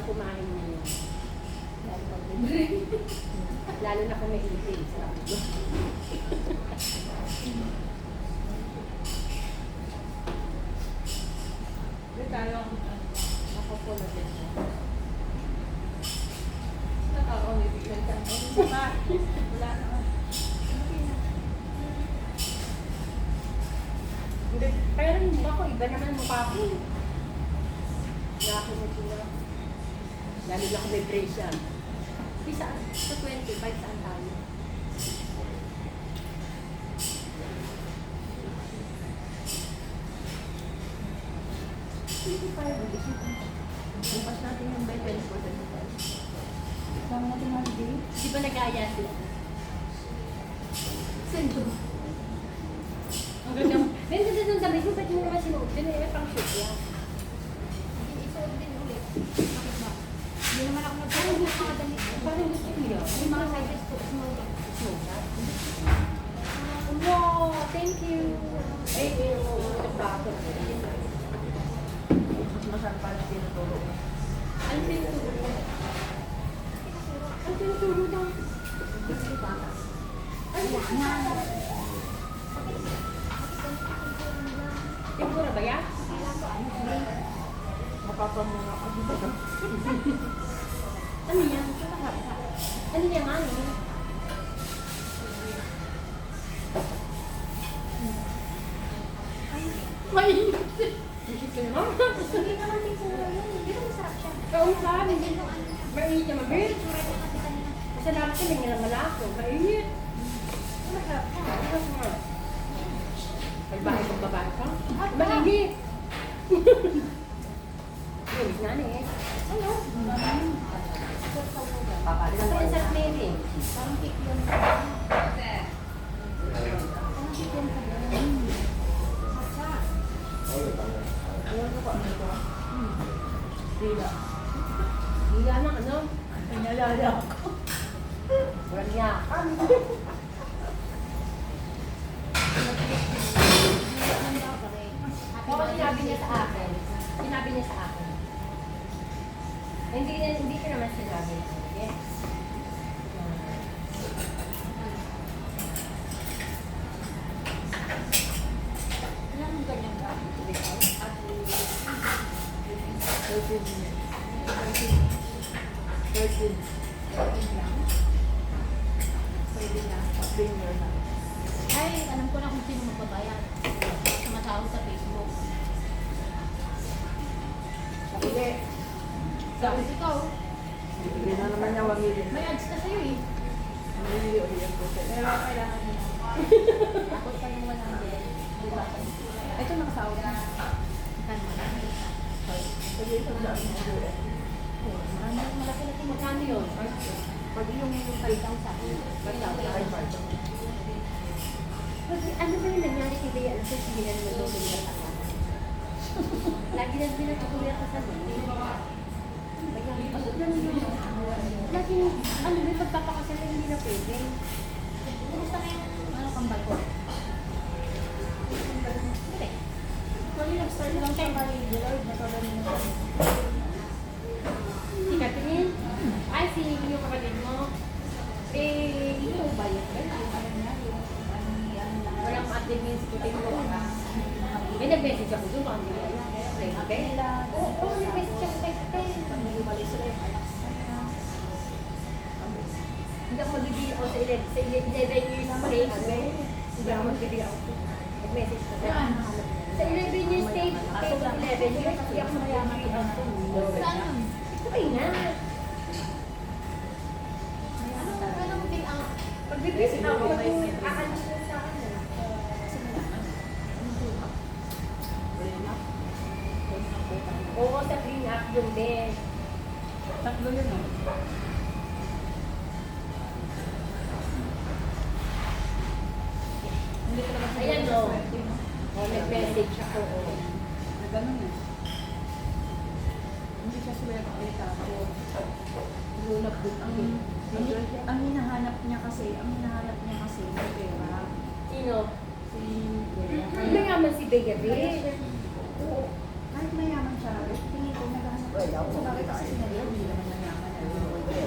kumain mo. Lalo na kung may ipin. Sarap ito. Hindi tayo Nakupo na din siya. nakaka-unibigyan ka. Wala naman. Hindi, pero hindi ako, iba naman mukha ko. Laki na sila. Lalo na kung may brace yan. Sa 25, saan tayo? Bukas natin yung by 24. Sama natin ang day. Di ba nag-aaya sila? Sendo. Ang ganda mo. Then, ganda nung damit mo, ba't mo naman sinuot din? Eh, pang shoot yan. Isuot din ulit. Bakit ba? Hindi naman ako nagpapalala ng mga damit. Parang gusto mo yun. May mga sizes po. Small ba? Wow, thank you. Ito ba ako? Mas masarap pa na tinutulog. Ano tinuturo? Ano tinuturo daw? Ano? Tempura ba yan? Mapapamura ka dito. Ano yan? Ano yan nga no? Mainit. Isip ko naman. Hindi naman tempura yun. Hindi naman masarap siya. Oo ka, hindi. Hindi nung ano. Mainit naman. Tempura niya kasi kanina. Masarap ka, may nilang malako. Mainit. Masarap siya. Ano nga? Pagbahay kong babae ka? Mainit. Mainit na eh. Ano? Papalitan Kasi ang sarap Mary. Parang cake yun. Parang cake yun ka ba? Matcha. Ewan ko ano ito. Dila. Higa ng ano? Pinalala ako. Walang yakan. Hindi naman daw pa rin. Oo, sinabi niya sa akin. Sinabi niya sa akin. Hindi ko naman sinabi. Yes. Ilan ang ganyan ka? 13 minutes. 13. lang. Pwede na. Finger na. Ay, alam ko na kung sino magbabayad. Sumatawag sa Facebook. Hindi. Sabi ikaw, Hindi na naman niya wangilin. may ads ka sa'yo eh. Hindi ulit po siya. Pero kailangan mo. Ako pa yung 100. Di ba? Ito nakasahod na. Kan mo na. Pwede isang daan mo ulit. Malaki-laki mo. Magkano yun? Pag yung 5,000. Kasi ano ba yung nangyari kay Bea? Alam ko, hindi na naman daw sila kasama. Lagi na pinatutuloy ako sa mga. Lagi, ano may pagpapakasala hindi na pwede. Kumusta na yung ano, kambal ko? Hindi. Kali nag-start lang siya kay Lord. Natagaling na siya. Si Catherine? Ay, si yung kapatid mo? Eh, ikaw ba yun? Ano niya, yung ano lang. Walang update yung si Putin mo. May nag-message ako doon, baka hindi ko alam. Oo, nag-message ako kay Putin. Pag-ibalik sila yung anak niya. Hindi ako magbibigay ako sa 11 years stay. Hindi ako magbibigay ako. Nag-message ko. Sa 11 years stay, stay ko 11 years, hindi ako magbibigay ako. Saan? Okay na. Anong din ang Magbibigay ako, aalis na sa akin. Oo, sa clean up yung bed. Tatlo yun o. Hindi ko naman Ayan o. O, nag-message ako. O. Na ganun eh. Hindi siya sila nakita ko. Lulap din ako. Ang hinahanap niya kasi, may pera. Sino? Si Mayaman si Bea, be. Oo. Kahit mayaman siya, tingin ko naghahanap So, bakit kasi sinalihan, hindi naman mayaman.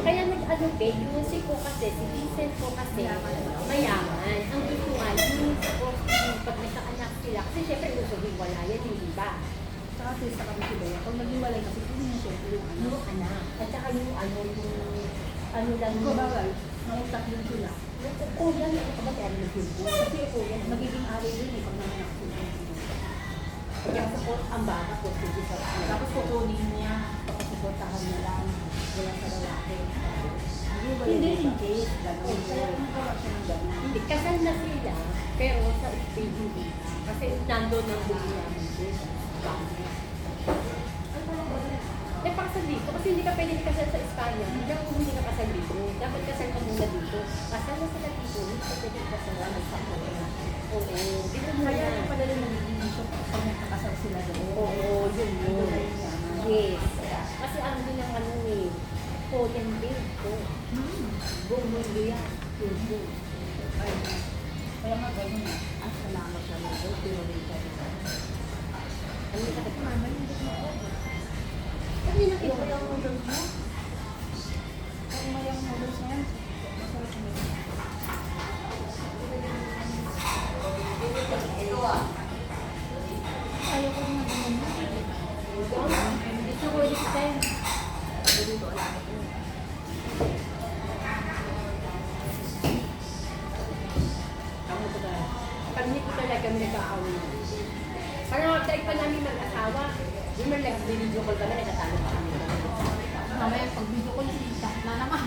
Kaya nag-ano yung si ko kasi, si Vincent ko kasi, mayaman. Ang gusto nga, yung pag nagkaanak sila, kasi syempre gusto hiwalayan, hindi ba? Saka testa kami si Bea. Pag naghiwalay kasi, hindi niya siyempre yung ano. Yung anak, at saka yung ano lang Kung bagay, nangutak yun sila. Oo, yan, ako ba kaya nag-yumbo? Kasi ako yan, Magiging ari yun eh, pag nanganak sila. kaya sa ang bata ko, sige sa Tapos kukunin niya, papasuportahan niya lang, wala sa lalaki. Hindi in case, gano'n. Kaya nagawa siya ng gano'n. Hindi, kasal na sila, pero sa stage hindi. Kasi nandun ang buhay namin din. Eh, pakasal dito. Kasi hindi ka pwede kasal sa Espanya. Hindi ka kasal dito. Dapat kasal ka muna dito. Kasal na sila dito. Hindi ka pwede kasal na magpapal. Oo. Dito muna. Kaya yung pala rin nagiging issue pag nagkakasal sila doon. Oo, yun yun. Yes. Kasi ano din ang ano eh. Korean din ko. Buong mundo yan. Yun yun. Kaya nga gano'n na. Ang salamat sa mga pero rin siya. Ano yung sakit mama? Hindi ko ako. Ano yung nakita ko yung noodles mo? Kung may yung noodles na yan, masarap na yun. Ayaw ko na gano'n na. Gusto ko ulit sa time. Ako talaga. Kami ko talaga kami nag-aaway. Parang dahil pa namin mag-asawa, di man nag-video call kami, nagkatalo pa kami. Mamaya pag video ko nakita na naman.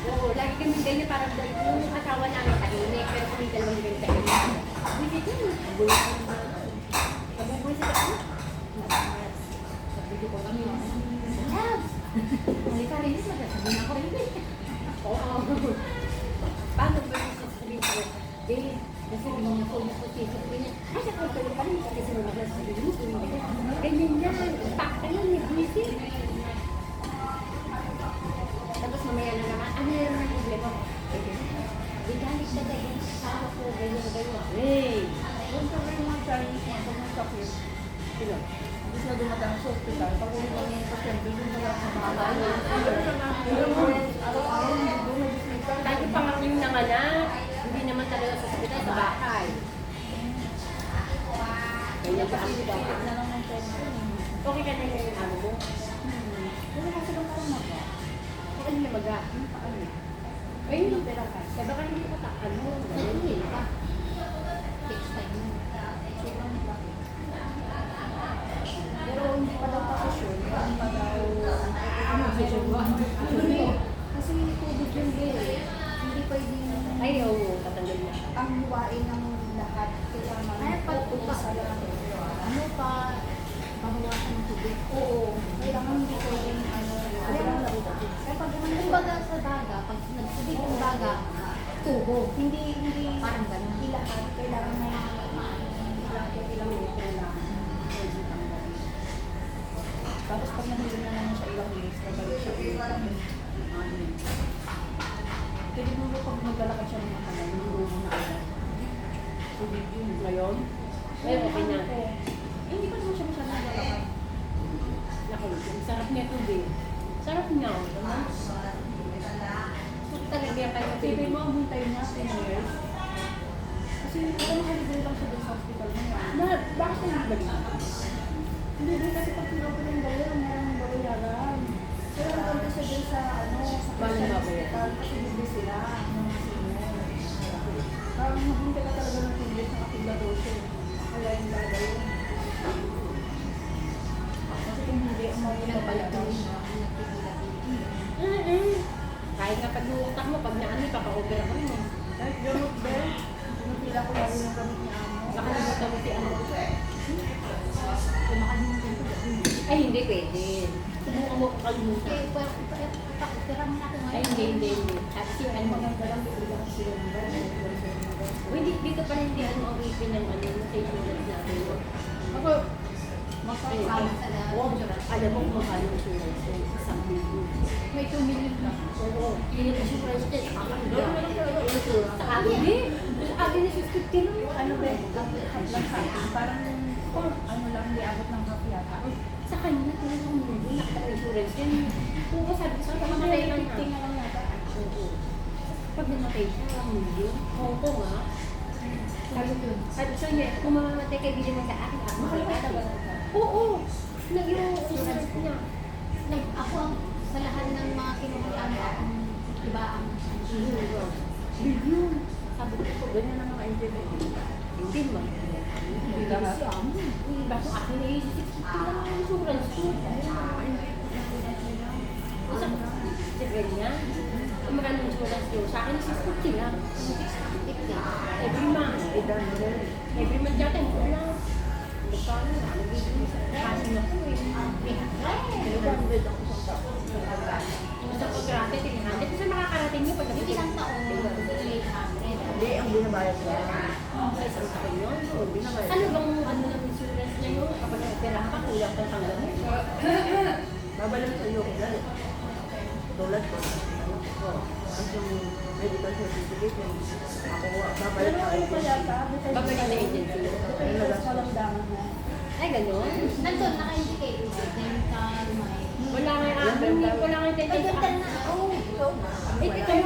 Oo, lagi kami ganyan, parang yung asawa namin tahimik, pero kami dalawa hindi kami tahimik. Buwisit yun. Buwisit. Mabubuwisit ako. Sa video ko kami. Love! Halika rin, magsasabi na ako rin. Oo. Paano ba yung sasabihin ko? Babe, nasabihin niya ko, sabihin niya, ay, sa kaya pa rin, kasi sinunod na sabihin mo, ganyan yan, pakta yan, may buwisit. Tapos mamaya na naman, ano yan ang problema? Di galit ka dahil sama ko, ganyan, ganyan. Hey! Yung sa mga Chinese mga pag nagkakit, Sino? hindi sila dumadaan sa hospital. Pag uwi lang yung pasyente, doon sila sa mga bahay. Araw-araw, hindi doon nag-isita. Dati pa nga yung nanganak, hindi naman talaga sa sabitan sa bahay. Ganyan ba ang Kasi bahay? na lang ng China. Okay ka na yung ano mo? Wala kasi bang parang maga. Okay na maga. Paano niya? Ayun yung pera ka. Kaya baka hindi ka takal mo. Hindi pa. Text time mo. Sobrang bakit. Pero hindi pa daw kasi sure. Hindi pa daw. Ano, session ba? Kasi COVID yun eh. Hindi pwedeng Ay, oo. Tatanggal niya. ang luwain ng lahat. Kailangan Ay, pag isa lang. Ano pa, babawasan ng tubig. Oo. Kailangan hindi pwedeng ano. Kailangan larubat. Kaya pag Kumbaga sa daga, pag nagtubig ng daga, tubo. hindi Parang ganun. ilahat. Kailangan may ilang litro lang. Pwede tanggalin. Tapos pag nahuli na naman siya ilang minutes, babalik siya ulit. Ano. Pwede mo ba pag maglalakad siya ng makalan, niluro mo na agad. Tubig yun. Ngayon? Ngayon, okay na. Eh, hindi pa naman siya masyadong naglalakad. Naku, ang sarap niya tubig. Sarap niya. Naman. Talaga yan kayo. Sipin mo ang buntay niya, 10 years. Kasi parang makalibre lang siya dun sa hospital mo yan. Bakit hindi ba dito? Hindi din kasi pag pinopen ng bayan, merong babayaran. Kaya nagpunta siya dun sa sa Paano Christian babayaran? hospital kasi libre sila ng senior. Parang maghintay ka talaga ng 2 years na kapigla daw siya. Kaya yung gagawin. Kasi kung hindi, umuwi na bayaran. Kahit nga pag utak mo, pag naano, papa-over ako mo. Kahit gamot din, pinipila ko lalo ng gamit niya amo. Nakalimutan mo si ano. Kung makalimutan ko, Ay, hindi pwede. Subukan mo kung kalimutan. Okay, pera mo na ako Ay, ngayon. hindi. At si ano, maganda lang, bibigyan ko sila ng gamot. o, hindi, dito pa rin hindi ano, ang ipin ng ano, sa insurance natin. Ako, ay, wow, alam mo kung magkano ang insurance ko, isang million. May 2 million na. Oo, yun yung insurance ko, sa akin, hindi. Sa akin na 650 lang. Ano ba? Half lang sa akin. Parang ano lang, hindi abot ng half yata. Sa kanya, talagang hindi nakaka-insurance yan. Oo, sabi ko sa'yo, mamatay lang na. Tingnan lang nata. Oo. Pag namatay siya, hindi. Hong Kong ah. Sabi ko niya, kung mamamatay kayo, bili mo sa akin. Ako, Mahal ka makikita ba? ba? Oo. Yung insurance niya. Ako ang sa lahat ng mga kinukuhaan mo akong iba ang Bilyon. Sabi ko, ganyan na mga interview. Hindi ba? Hindi lahat. Bakit akin eh, 60 lang ang insurance ko. Isa ko, si ganyan. Kung magkano insurance ko, sa akin 650 lang. 650. Every month. Every month yata, hindi ko lang. Magkano na, nagiging sa kasi na ko eh. Isang kontrate, 300. Kasi makakarating nyo pag yung ilang taon, 800. Hindi, ang binabayad ko. isang taon yun. Ano bang ano ng insurance niya yun? Kapag nagpera ka, kulang kang tanggal mo. Babalik sa iyo ko dyan. Tulad ko. Ang yung medical certificate yung ako, babalik sa iyo. Babalik na agency. Ay, ganun. Nandun, naka-indicate. Then, may... Wala nga yung wala nga yung Ay, tendency. dental na. Oh, Ito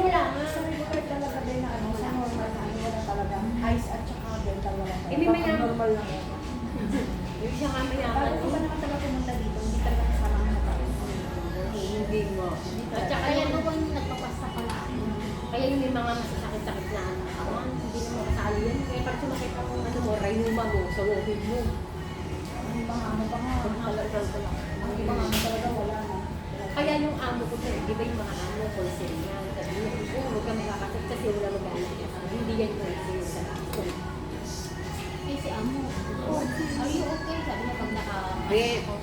wala nga. Sa medical talaga din na ano, sa normal na ano, wala talaga. Eyes at saka dental wala talaga. May mayaman. Normal lang. Yung siya nga mayaman. Bakit ko ba naman talaga pumunta dito? Hindi talaga kasama ang mata. Hindi mo. At saka kaya yan, doon nagpapasta pala ako. kaya yung may mga masasakit-sakit na katawan, hindi mo makasali yan. Kaya pag sumakit ang ano mo, rayuma mo, sa wohid mo. Ang ibang ano pa nga. Talaga ko lang. Ang ibang ano talaga wala na. Kaya yung amo ko sir, di ba yung mga amo, concern yan. Sabi niya, huwag kang makakasal kasi wala mag-anak. Hindi yan concern sa ako. Eh, si Amo. Oh, are you okay? Sabi niya pag naka... Eh,